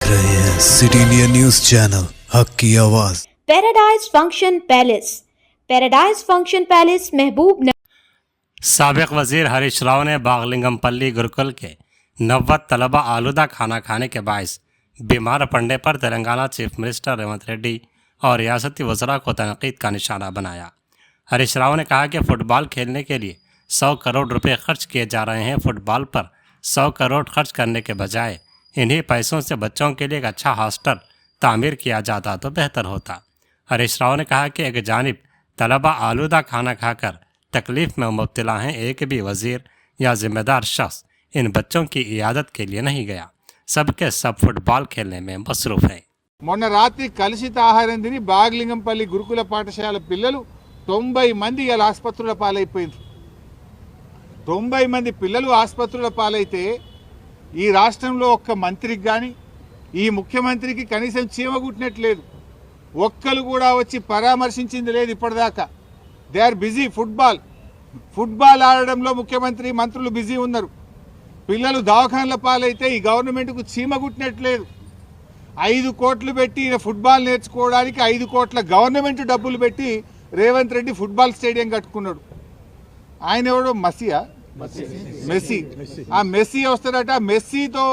रहे हैं city India news channel हक की आवाज। पैराडाइज फंक्शन पैलेस महबूब साबिक वजीर हरीश राव ने बागलिंगमपल्ली गुरुकुल के 90 तलबा आलूदा खाना खाने के बायस बीमार पड़ने पर तेलंगाना चीफ मिनिस्टर रेवंत रेड्डी और रियासती वज़रा को तनकीद का निशाना बनाया। हरीश राव ने कहा कि फुटबॉल खेलने के लिए 100 करोड़ रुपए खर्च किए जा रहे हैं। फुटबॉल पर 100 करोड़ खर्च करने के बजाय इन्हीं पैसों से बच्चों के लिए एक अच्छा हॉस्टल तामीर किया जाता तो बेहतर होता। हरीश राव ने कहा कि एक जानिब तलबा आलूदा खाना खाकर तकलीफ में मुब्तला हैं, एक भी वजीर या जिम्मेदार शख्स इन बच्चों की इयादत के लिए नहीं गया। सबके सब फुटबॉल खेलने में मसरूफ हैं। మొన్న రాత్రి కలుషిత ఆహారం తిని బాగలింగంపల్లి గురుకుల పాఠశాల పిల్లలు 90 మంది ఇలా ఆసుపత్రుల పాలైపోయింది। 90 మంది పిల్లలు ఆసుపత్రుల పాలైతే ఈ రాష్ట్రంలో ఒక్క మంత్రికి కానీ ఈ ముఖ్యమంత్రికి కనీసం చీమ కుట్టినట్లేదు, ఒక్కరు కూడా వచ్చి పరామర్శించింది లేదు ఇప్పటిదాకా। దే ఆర్ బిజీ ఫుట్బాల్ ఆడడంలో ముఖ్యమంత్రి మంత్రులు బిజీ ఉన్నారు। పిల్లలు దవాఖానల పాలైతే ఈ గవర్నమెంట్కు చీమ కుట్టినట్లేదు। 5 కోట్లు పెట్టి ఫుట్బాల్ నేర్చుకోవడానికి 5 కోట్ల గవర్నమెంట్ డబ్బులు పెట్టి రేవంత్ రెడ్డి ఫుట్బాల్ స్టేడియం కట్టుకున్నాడు। ఆయన ఎవడో మెస్సీ ఆ మెస్సీ వస్తాడట। మెస్సీతో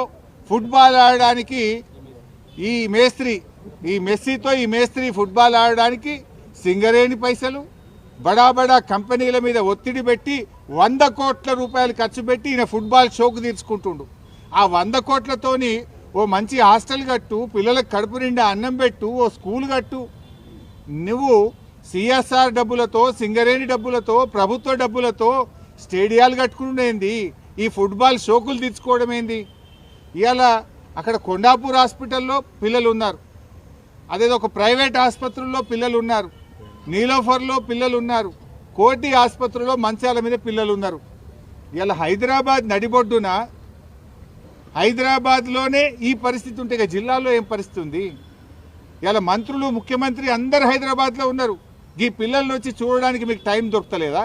ఫుట్బాల్ ఆడడానికి ఈ మేస్త్రి ఫుట్బాల్ ఆడడానికి సింగరేణి పైసలు బడా బడా కంపెనీల మీద ఒత్తిడి పెట్టి 100 కోట్ల రూపాయలు ఖర్చు పెట్టి ఈయన ఫుట్బాల్ షోకు తీర్చుకుంటుండు। ఆ 100 కోట్లతోని ఓ మంచి హాస్టల్ కట్టు, పిల్లలకు కడుపు నిండా అన్నం పెట్టు, ఓ స్కూల్ కట్టు। నువ్వు సిఎస్ఆర్ డబ్బులతో, సింగరేణి డబ్బులతో, ప్రభుత్వ డబ్బులతో స్టేడియాలు కట్టుకునేంది, ఈ ఫుట్బాల్ షోకులు తీర్చుకోవడం ఏంది? ఇవాళ అక్కడ కొండాపూర్ హాస్పిటల్లో పిల్లలు ఉన్నారు, అదేదో ఒక ప్రైవేట్ ఆసుపత్రుల్లో పిల్లలు ఉన్నారు, నీలోఫర్లో పిల్లలు ఉన్నారు, కోటి ఆసుపత్రిలో మంచాల మీద పిల్లలు ఉన్నారు। ఇవాళ హైదరాబాద్ నడిబొడ్డున హైదరాబాద్లోనే ఈ పరిస్థితి ఉంటే ఇక జిల్లాలో ఏం పరిస్థితి ఉంది? ఇలా మంత్రులు, ముఖ్యమంత్రి అందరు హైదరాబాద్లో ఉన్నారు। ఈ పిల్లల్ని వచ్చి చూడడానికి మీకు టైం దొరకలేదా?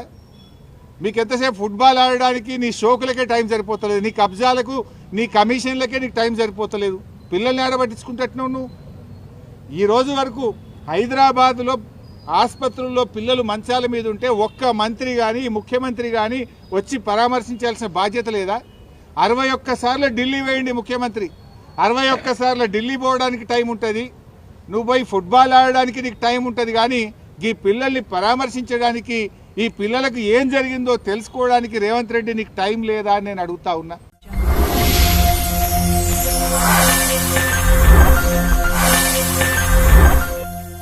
మీకు ఎంతసేపు ఫుట్బాల్ ఆడడానికి నీ షోకులకే టైం సరిపోతలేదు, నీ కబ్జాలకు, నీ కమిషన్లకే నీకు టైం సరిపోతలేదు, పిల్లల్ని ఆడబట్టించుకుంటున్నావు నువ్వు। ఈ రోజు వరకు హైదరాబాద్లో ఆసుపత్రుల్లో పిల్లలు మంచాల మీద ఉంటే ఒక్క మంత్రి కానీ ముఖ్యమంత్రి కానీ వచ్చి పరామర్శించాల్సిన బాధ్యత లేదా? 61 సార్లు ఢిల్లీ వేయండి ముఖ్యమంత్రి, 61 సార్లు ఢిల్లీ పోవడానికి టైం ఉంటుంది, నువ్వు పోయి ఫుట్బాల్ ఆడడానికి నీకు టైం ఉంటుంది, కానీ ఈ పిల్లల్ని పరామర్శించడానికి, ఈ పిల్లలకు ఏం జరిగిందో తెలుసుకోవడానికి రేవంత్ రెడ్డి నీకు టైం లేదా అని నేను అడుగుతా ఉన్నా।